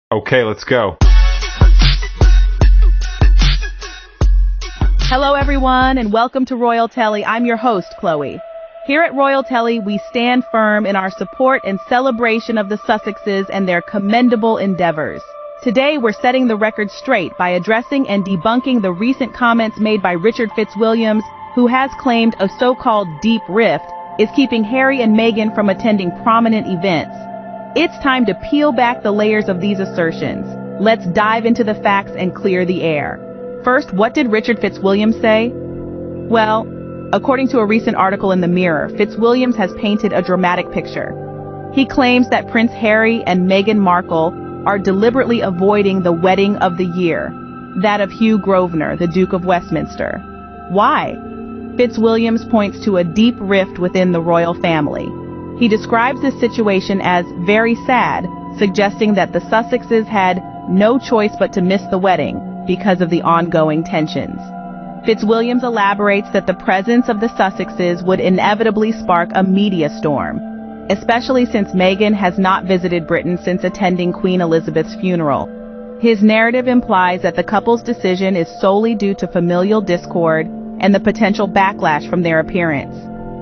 Okay, let's go. Hello everyone and welcome to Royaltelly. I'm your host, Chloe. Here at Royaltelly, we stand firm in our support and celebration of the Sussexes and their commendable endeavors. Today, we're setting the record straight by addressing and debunking the recent comments made by Richard Fitz Williams, who has claimed a so-called deep rift is keeping Harry and Meghan from attending prominent events. It's time to peel back the layers of these assertions. Let's dive into the facts and clear the air. First, what did Richard Fitz Williams say? Well, according to a recent article in the Mirror, Fitz Williams has painted a dramatic picture. He claims that Prince Harry and Meghan Markle are deliberately avoiding the wedding of the year, that of Hugh Grosvenor, the Duke of Westminster. Why? Fitz Williams points to a deep rift within the royal family. He describes this situation as very sad, suggesting that the Sussexes had no choice but to miss the wedding because of the ongoing tensions. Fitzwilliams elaborates that the presence of the Sussexes would inevitably spark a media storm, especially since Meghan has not visited Britain since attending Queen Elizabeth's funeral. His narrative implies that the couple's decision is solely due to familial discord and the potential backlash from their appearance.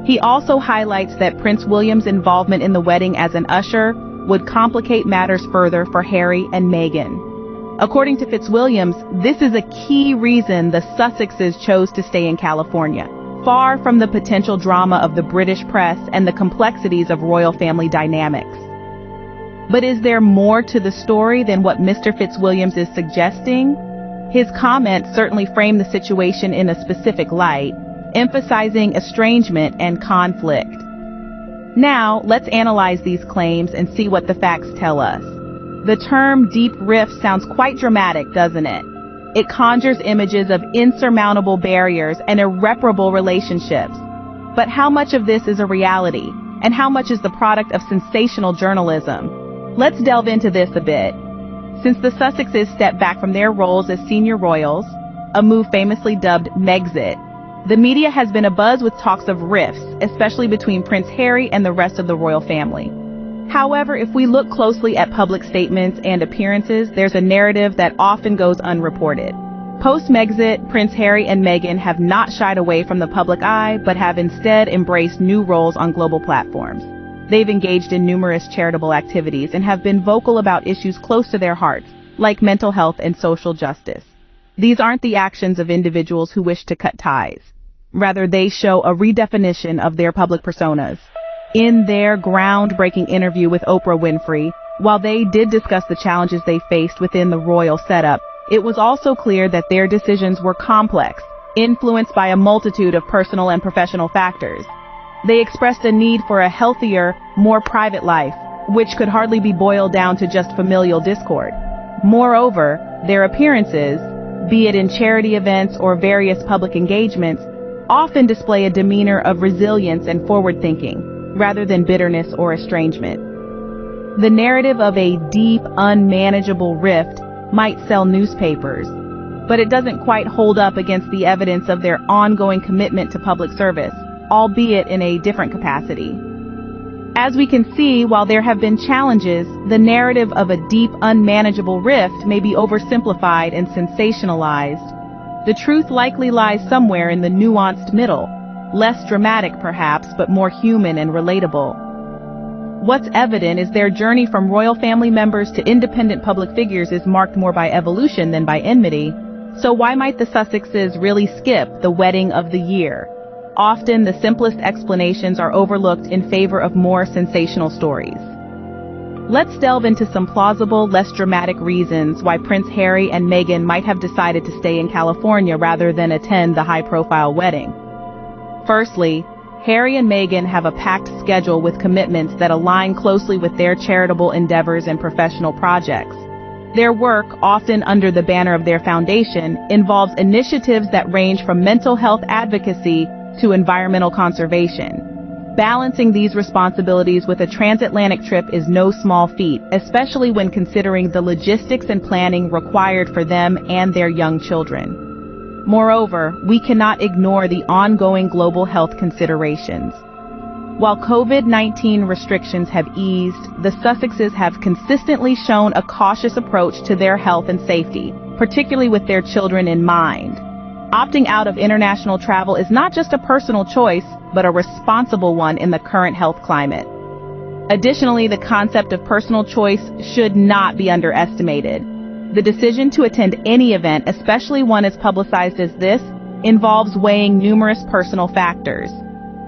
He also highlights that Prince William's involvement in the wedding as an usher would complicate matters further for Harry and Meghan. According to Fitzwilliams, this is a key reason the Sussexes chose to stay in California, far from the potential drama of the British press and the complexities of royal family dynamics. But is there more to the story than what Mr. Fitzwilliams is suggesting? His comments certainly frame the situation in a specific light, emphasizing estrangement and conflict. Now, let's analyze these claims and see what the facts tell us. The term deep rift sounds quite dramatic, doesn't it? It conjures images of insurmountable barriers and irreparable relationships. But how much of this is a reality? And how much is the product of sensational journalism? Let's delve into this a bit. Since the Sussexes stepped back from their roles as senior royals, a move famously dubbed Megxit, the media has been abuzz with talks of rifts, especially between Prince Harry and the rest of the royal family. However, if we look closely at public statements and appearances, there's a narrative that often goes unreported. Post-Megxit, Prince Harry and Meghan have not shied away from the public eye, but have instead embraced new roles on global platforms. They've engaged in numerous charitable activities and have been vocal about issues close to their hearts, like mental health and social justice. These aren't the actions of individuals who wish to cut ties. Rather, they show a redefinition of their public personas. In their groundbreaking interview with Oprah Winfrey, while they did discuss the challenges they faced within the royal setup, it was also clear that their decisions were complex, influenced by a multitude of personal and professional factors. They expressed a need for a healthier, more private life, which could hardly be boiled down to just familial discord. Moreover, their appearances, be it in charity events or various public engagements, often display a demeanor of resilience and forward-thinking, rather than bitterness or estrangement. The narrative of a deep, unmanageable rift might sell newspapers, but it doesn't quite hold up against the evidence of their ongoing commitment to public service, albeit in a different capacity. As we can see, while there have been challenges, the narrative of a deep, unmanageable rift may be oversimplified and sensationalized. The truth likely lies somewhere in the nuanced middle, less dramatic perhaps, but more human and relatable. What's evident is their journey from royal family members to independent public figures is marked more by evolution than by enmity. So why might the Sussexes really skip the wedding of the year? Often the simplest explanations are overlooked in favor of more sensational stories. Let's delve into some plausible, less dramatic reasons why Prince Harry and Meghan might have decided to stay in California rather than attend the high-profile wedding. Firstly, Harry and Meghan have a packed schedule with commitments that align closely with their charitable endeavors and professional projects. Their work, often under the banner of their foundation, involves initiatives that range from mental health advocacy to environmental conservation. Balancing these responsibilities with a transatlantic trip is no small feat, especially when considering the logistics and planning required for them and their young children. Moreover, we cannot ignore the ongoing global health considerations. While COVID-19 restrictions have eased, the Sussexes have consistently shown a cautious approach to their health and safety, particularly with their children in mind. Opting out of international travel is not just a personal choice, but a responsible one in the current health climate. Additionally, the concept of personal choice should not be underestimated. The decision to attend any event, especially one as publicized as this, involves weighing numerous personal factors.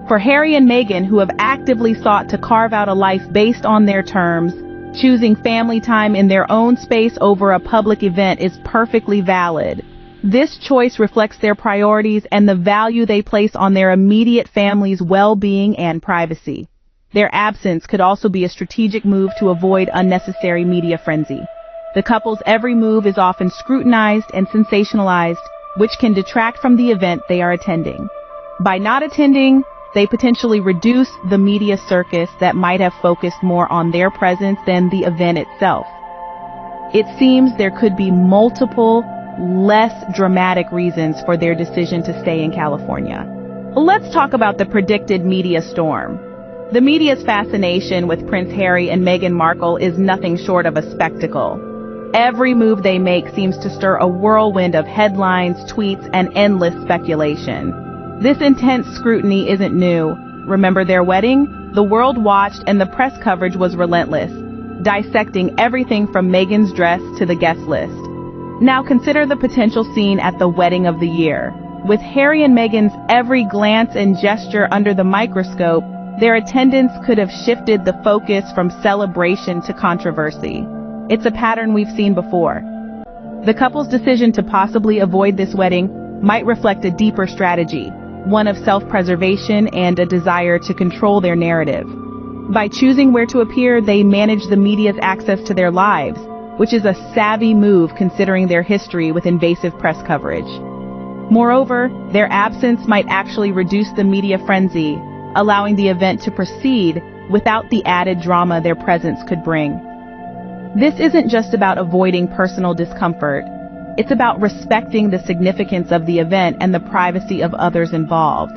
For Harry and Meghan, who have actively sought to carve out a life based on their terms, choosing family time in their own space over a public event is perfectly valid. This choice reflects their priorities and the value they place on their immediate family's well-being and privacy. Their absence could also be a strategic move to avoid unnecessary media frenzy. The couple's every move is often scrutinized and sensationalized, which can detract from the event they are attending. By not attending, they potentially reduce the media circus that might have focused more on their presence than the event itself. It seems there could be multiple, less dramatic reasons for their decision to stay in California. Let's talk about the predicted media storm. The media's fascination with Prince Harry and Meghan Markle is nothing short of a spectacle. Every move they make seems to stir a whirlwind of headlines, tweets, and endless speculation. This intense scrutiny isn't new. Remember their wedding? The world watched and the press coverage was relentless, dissecting everything from Meghan's dress to the guest list. Now consider the potential scene at the wedding of the year. With Harry and Meghan's every glance and gesture under the microscope, their attendance could have shifted the focus from celebration to controversy. It's a pattern we've seen before. The couple's decision to possibly avoid this wedding might reflect a deeper strategy, one of self-preservation and a desire to control their narrative. By choosing where to appear, they manage the media's access to their lives, which is a savvy move considering their history with invasive press coverage. Moreover, their absence might actually reduce the media frenzy, allowing the event to proceed without the added drama their presence could bring. This isn't just about avoiding personal discomfort. It's about respecting the significance of the event and the privacy of others involved.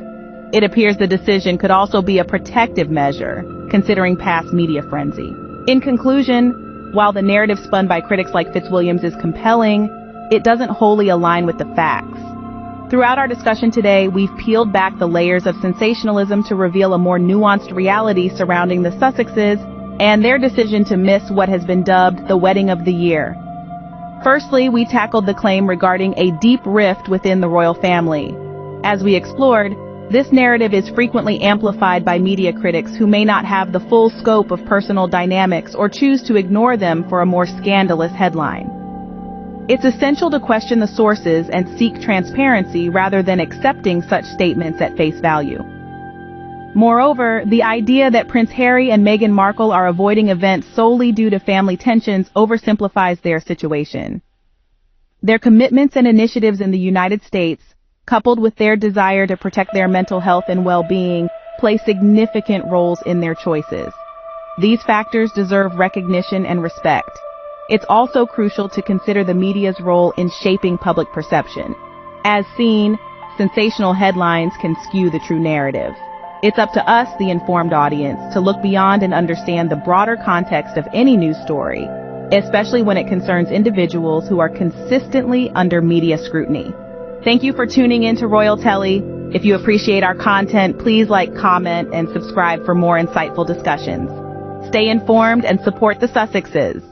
It appears the decision could also be a protective measure, considering past media frenzy. In conclusion, while the narrative spun by critics like Fitz Williams is compelling, it doesn't wholly align with the facts. Throughout our discussion today, we've peeled back the layers of sensationalism to reveal a more nuanced reality surrounding the Sussexes and their decision to miss what has been dubbed the wedding of the year. Firstly, we tackled the claim regarding a deep rift within the royal family. As we explored, this narrative is frequently amplified by media critics who may not have the full scope of personal dynamics or choose to ignore them for a more scandalous headline. It's essential to question the sources and seek transparency rather than accepting such statements at face value. Moreover, the idea that Prince Harry and Meghan Markle are avoiding events solely due to family tensions oversimplifies their situation. Their commitments and initiatives in the United States, coupled with their desire to protect their mental health and well-being, play significant roles in their choices. These factors deserve recognition and respect. It's also crucial to consider the media's role in shaping public perception. As seen, sensational headlines can skew the true narrative. It's up to us, the informed audience, to look beyond and understand the broader context of any news story, especially when it concerns individuals who are consistently under media scrutiny. Thank you for tuning in to Royaltelly. If you appreciate our content, please like, comment, and subscribe for more insightful discussions. Stay informed and support the Sussexes.